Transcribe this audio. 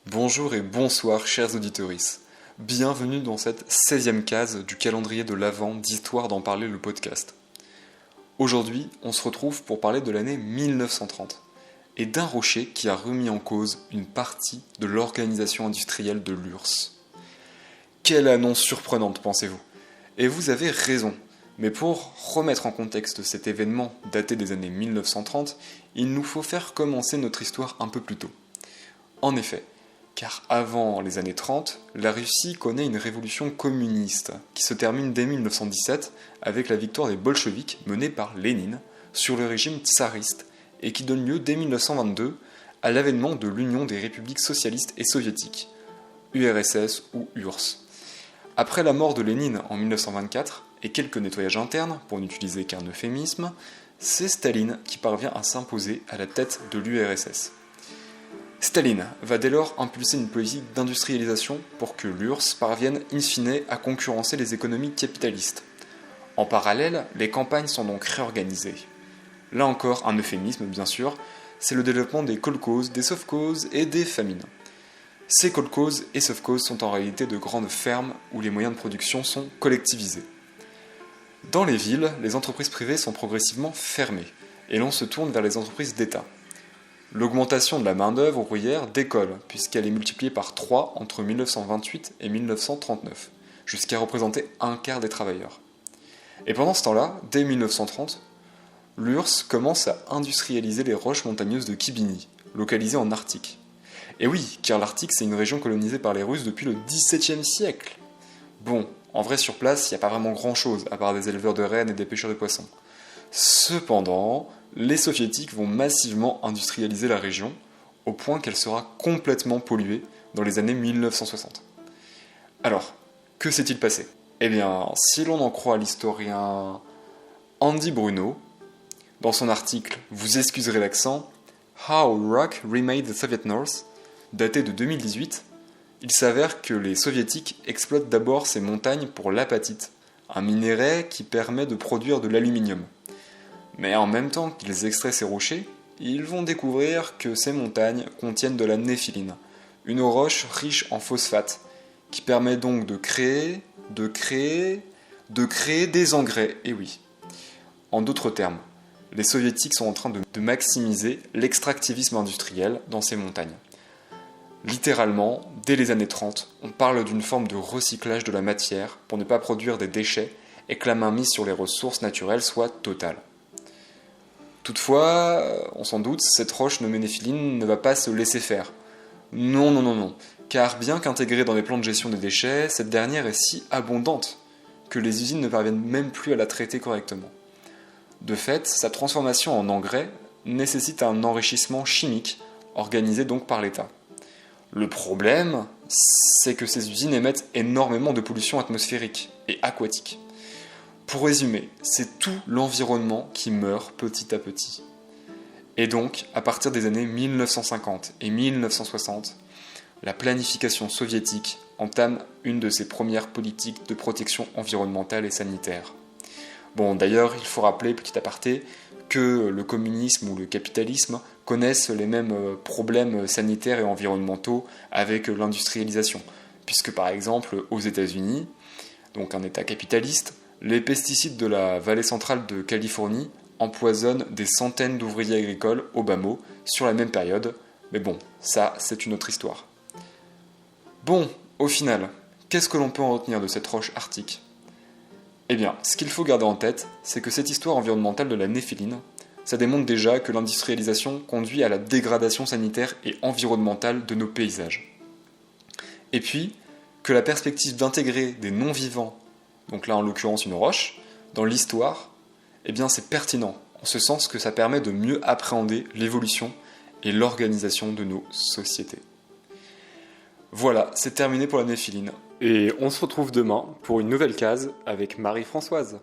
Bonjour et bonsoir chers auditeuristes. Bienvenue dans cette 16e case du calendrier de l'Avent d'Histoire d'en parler le podcast. Aujourd'hui, on se retrouve pour parler de l'année 1930 et d'un rocher qui a remis en cause une partie de l'organisation industrielle de l'URSS. Quelle annonce surprenante, pensez-vous? Et vous avez raison, mais pour remettre en contexte cet événement daté des années 1930, il nous faut faire commencer notre histoire un peu plus tôt. En effet, car avant les années 30, la Russie connaît une révolution communiste qui se termine dès 1917 avec la victoire des bolcheviks menée par Lénine sur le régime tsariste et qui donne lieu dès 1922 à l'avènement de l'Union des républiques socialistes et soviétiques, URSS ou URSS. Après la mort de Lénine en 1924 et quelques nettoyages internes, pour n'utiliser qu'un euphémisme, c'est Staline qui parvient à s'imposer à la tête de l'URSS. Staline va dès lors impulser une politique d'industrialisation pour que l'URSS parvienne in fine à concurrencer les économies capitalistes. En parallèle, les campagnes sont donc réorganisées. Là encore, un euphémisme bien sûr, c'est le développement des kolkhozes, des sovkhozes et des famines. Ces kolkhozes et sovkhozes sont en réalité de grandes fermes où les moyens de production sont collectivisés. Dans les villes, les entreprises privées sont progressivement fermées et l'on se tourne vers les entreprises d'État. L'augmentation de la main-d'œuvre ouvrière décolle, puisqu'elle est multipliée par 3 entre 1928 et 1939, jusqu'à représenter un quart des travailleurs. Et pendant ce temps-là, dès 1930, l'URSS commence à industrialiser les roches montagneuses de Kibini, localisées en Arctique. Et oui, car l'Arctique c'est une région colonisée par les Russes depuis le XVIIe siècle. Bon, en vrai sur place, il n'y a pas vraiment grand-chose, à part des éleveurs de rennes et des pêcheurs de poissons. Cependant, les soviétiques vont massivement industrialiser la région, au point qu'elle sera complètement polluée dans les années 1960. Alors, que s'est-il passé? Eh bien, si l'on en croit l'historien Andy Bruno, dans son article, vous excuserez l'accent, How Rock Remade the Soviet North, daté de 2018, il s'avère que les soviétiques exploitent d'abord ces montagnes pour l'apatite, un minerai qui permet de produire de l'aluminium. Mais en même temps qu'ils extraient ces rochers, ils vont découvrir que ces montagnes contiennent de la néphiline, une roche riche en phosphate, qui permet donc de créer des engrais, et oui. En d'autres termes, les soviétiques sont en train de maximiser l'extractivisme industriel dans ces montagnes. Littéralement, dès les années 30, on parle d'une forme de recyclage de la matière pour ne pas produire des déchets et que la mainmise sur les ressources naturelles soit totale. Toutefois, on s'en doute, cette roche nommée néphiline ne va pas se laisser faire. Non, car bien qu'intégrée dans les plans de gestion des déchets, cette dernière est si abondante que les usines ne parviennent même plus à la traiter correctement. De fait, sa transformation en engrais nécessite un enrichissement chimique, organisé donc par l'État. Le problème, c'est que ces usines émettent énormément de pollution atmosphérique et aquatique. Pour résumer, c'est tout l'environnement qui meurt petit à petit. Et donc, à partir des années 1950 et 1960, la planification soviétique entame une de ses premières politiques de protection environnementale et sanitaire. Bon, d'ailleurs, il faut rappeler, petit aparté, que le communisme ou le capitalisme connaissent les mêmes problèmes sanitaires et environnementaux avec l'industrialisation, puisque par exemple, aux États-Unis, donc un État capitaliste, les pesticides de la vallée centrale de Californie empoisonnent des centaines d'ouvriers agricoles au bas mot sur la même période, mais bon, ça c'est une autre histoire. Bon, au final, qu'est-ce que l'on peut en retenir de cette roche arctique? Eh bien, ce qu'il faut garder en tête, c'est que cette histoire environnementale de la néphiline, ça démontre déjà que l'industrialisation conduit à la dégradation sanitaire et environnementale de nos paysages. Et puis, que la perspective d'intégrer des non-vivants, donc là en l'occurrence une roche, dans l'histoire, eh bien c'est pertinent, en ce sens que ça permet de mieux appréhender l'évolution et l'organisation de nos sociétés. Voilà, c'est terminé pour la néphiline. Et on se retrouve demain pour une nouvelle case avec Marie-Françoise.